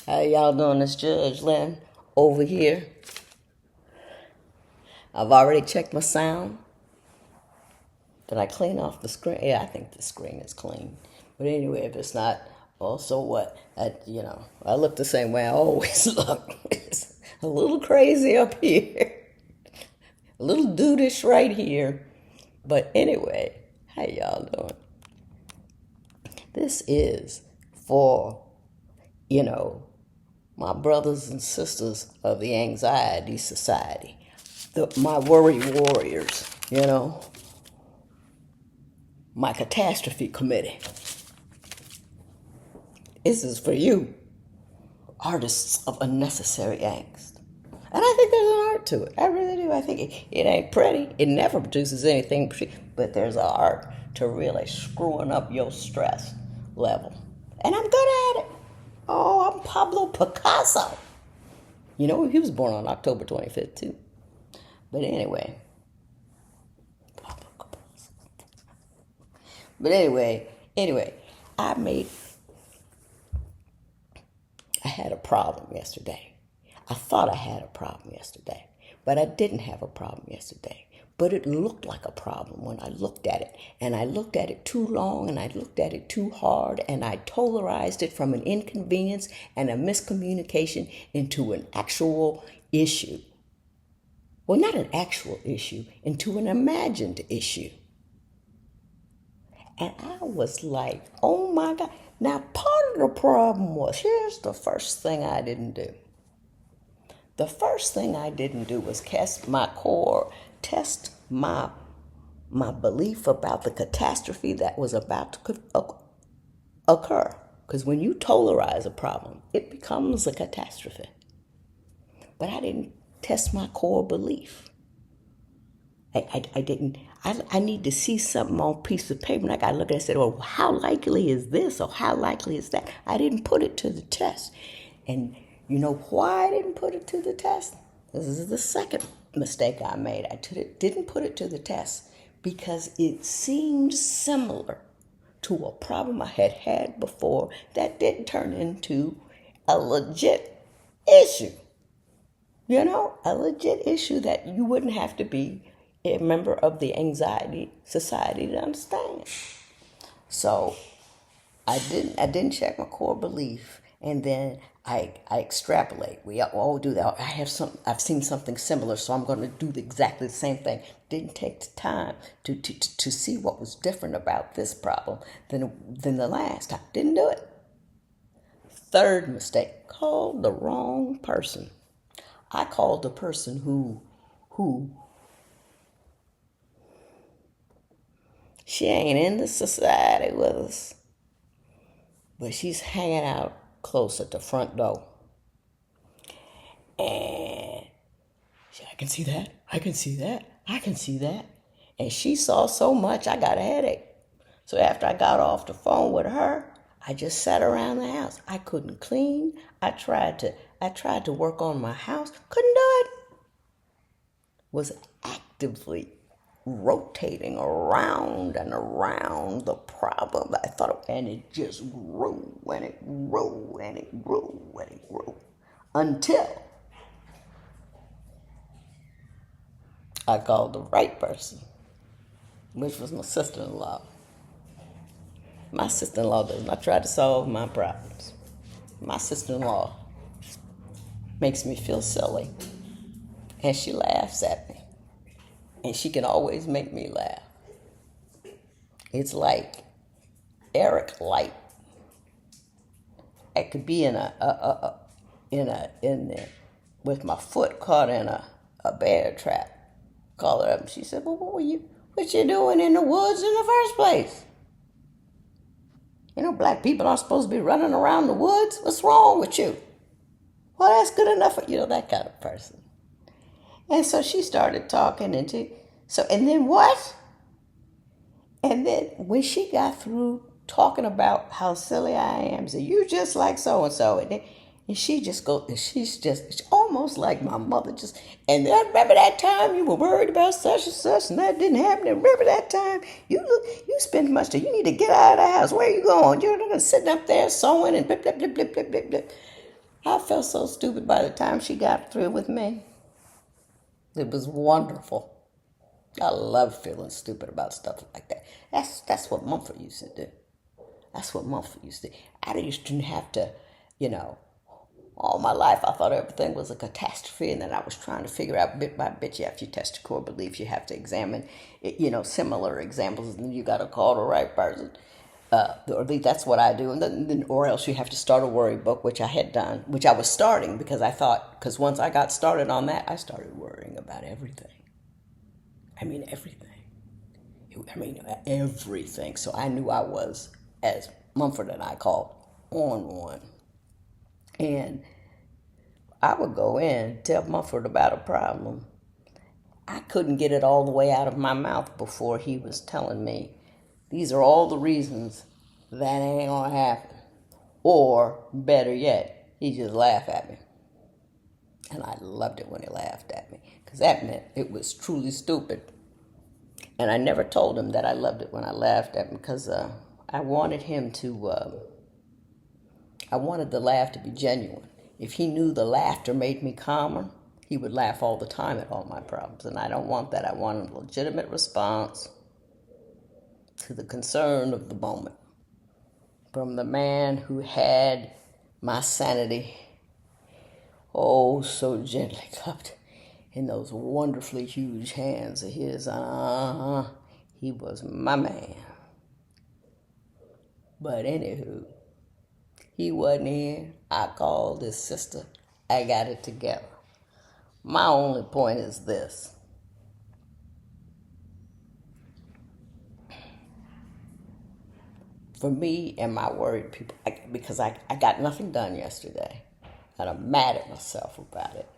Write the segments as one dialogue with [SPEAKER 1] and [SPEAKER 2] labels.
[SPEAKER 1] How y'all doing? This Judge Lynn over here. I've already checked my sound. Did I clean off the screen? Yeah, I think the screen is clean. But anyway, if it's not, well, so what? I look the same way I always look. It's a little crazy up here. A little dudeish right here. But anyway, how y'all doing? This is for, my brothers and sisters of the Anxiety Society, my worry warriors, my catastrophe committee. This is for you, artists of unnecessary angst. And I think there's an art to it. I really do. I think it ain't pretty. It never produces anything pretty, but there's an art to really screwing up your stress level. And I'm good at it. Oh, I'm Pablo Picasso. He was born on October 25th, too. But anyway. I had a problem yesterday. I thought I had a problem yesterday, but I didn't have a problem yesterday. But it looked like a problem when I looked at it. And I looked at it too long, and I looked at it too hard, and I tolerized it from an inconvenience and a miscommunication into an actual issue. Well, not an actual issue, into an imagined issue. And I was like, oh my God. Now, part of the problem was, here's the first thing I didn't do. The first thing I didn't do was test my belief about the catastrophe that was about to occur. Because when you tolerize a problem, it becomes a catastrophe. But I didn't test my core belief. I didn't. I need to see something on a piece of paper, and I got to look at it and say, well, how likely is this or how likely is that? I didn't put it to the test. And you know why I didn't put it to the test? This is the second mistake I made. I didn't put it to the test because it seemed similar to a problem I had had before that didn't turn into a legit issue. A legit issue that you wouldn't have to be a member of the Anxiety Society to understand. So I didn't check my core belief, and then I extrapolate. We all do that. I've seen something similar, so I'm going to do exactly the same thing. Didn't take the time to see what was different about this problem than the last time. Didn't do it. Third mistake, called the wrong person. I called the person who she ain't in the society with us, but she's hanging out close at the front door. And I can see that, I can see that, I can see that. And she saw so much, I got a headache. So after I got off the phone with her, I just sat around the house. I couldn't clean. I tried to work on my house. Couldn't do it. Was actively rotating around and around the problem. I thought, and it just grew and it grew and it grew and it grew until I called the right person, which was my sister-in-law. My sister-in-law does not try to solve my problems. My sister-in-law makes me feel silly, and she laughs at me. And she can always make me laugh. It's like Eric Light. I could be in there with my foot caught in a bear trap. Call her up, and she said, "Well, what you doing in the woods in the first place? Black people aren't supposed to be running around the woods. What's wrong with you?" Well, that's good enough for that kind of person. And so she started talking, and then what? And then when she got through talking about how silly I am, so you just like so and so, and she just goes, and she's almost like my mother. And then remember that time you were worried about such and such, and that didn't happen. And remember that time you spend much time. You need to get out of the house. Where are you going? You're not sitting up there sewing and blip blip blip blip blip blip blip. I felt so stupid by the time she got through with me. It was wonderful. I love feeling stupid about stuff like that. That's what Mumford used to do. That's what Mumford used to do. I used to have to, you know, all my life I thought everything was a catastrophe, and then I was trying to figure out bit by bit. After you test your core beliefs, you have to examine, similar examples, and you got to call the right person. Or at least that's what I do, and then or else you have to start a worry book, which I had done, which I was starting because I thought, because once I got started on that, I started worrying about everything. I mean everything. Everything. So I knew I was, as Mumford and I called, on one. And I would go in, tell Mumford about a problem. I couldn't get it all the way out of my mouth before he was telling me, these are all the reasons that ain't gonna happen. Or, better yet, he just laughed at me. And I loved it when he laughed at me, because that meant it was truly stupid. And I never told him that I loved it when I laughed at him, because I wanted him to, I wanted the laugh to be genuine. If he knew the laughter made me calmer, he would laugh all the time at all my problems. And I don't want that. I want a legitimate response to the concern of the moment from the man who had my sanity, oh, so gently cupped in those wonderfully huge hands of his. He was my man. But anywho, he wasn't here. I called his sister. I got it together. My only point is this. For me and my worried people, because I got nothing done yesterday, and I'm mad at myself about it.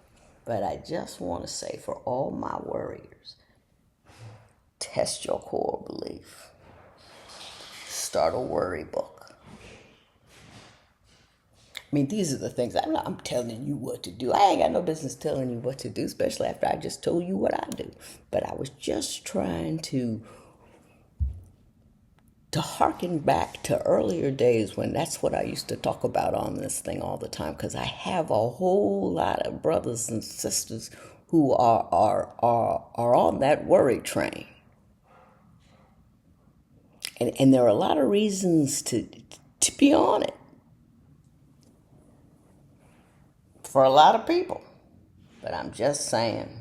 [SPEAKER 1] But I just want to say, for all my worriers, test your core belief. Start a worry book. I mean, these are the things I'm telling you what to do. I ain't got no business telling you what to do, especially after I just told you what I do. But I was just trying to harken back to earlier days when that's what I used to talk about on this thing all the time, because I have a whole lot of brothers and sisters who are on that worry train. And there are a lot of reasons to be on it for a lot of people. But I'm just saying,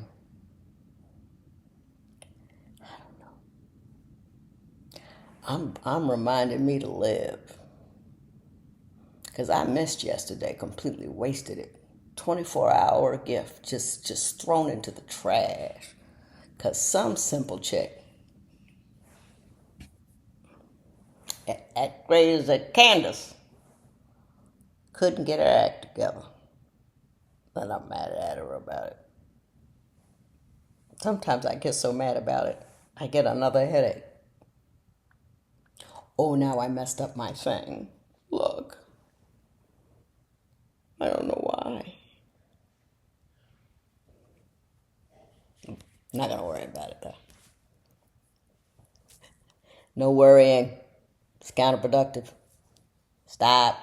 [SPEAKER 1] I'm reminding me to live. Because I missed yesterday, completely wasted it. 24-hour gift just thrown into the trash. Because some simple chick at grades at Candace couldn't get her act together. And I'm mad at her about it. Sometimes I get so mad about it, I get another headache. Oh, now I messed up my thing. Look. I don't know why. I'm not going to worry about it, though. No worrying. It's counterproductive. Stop.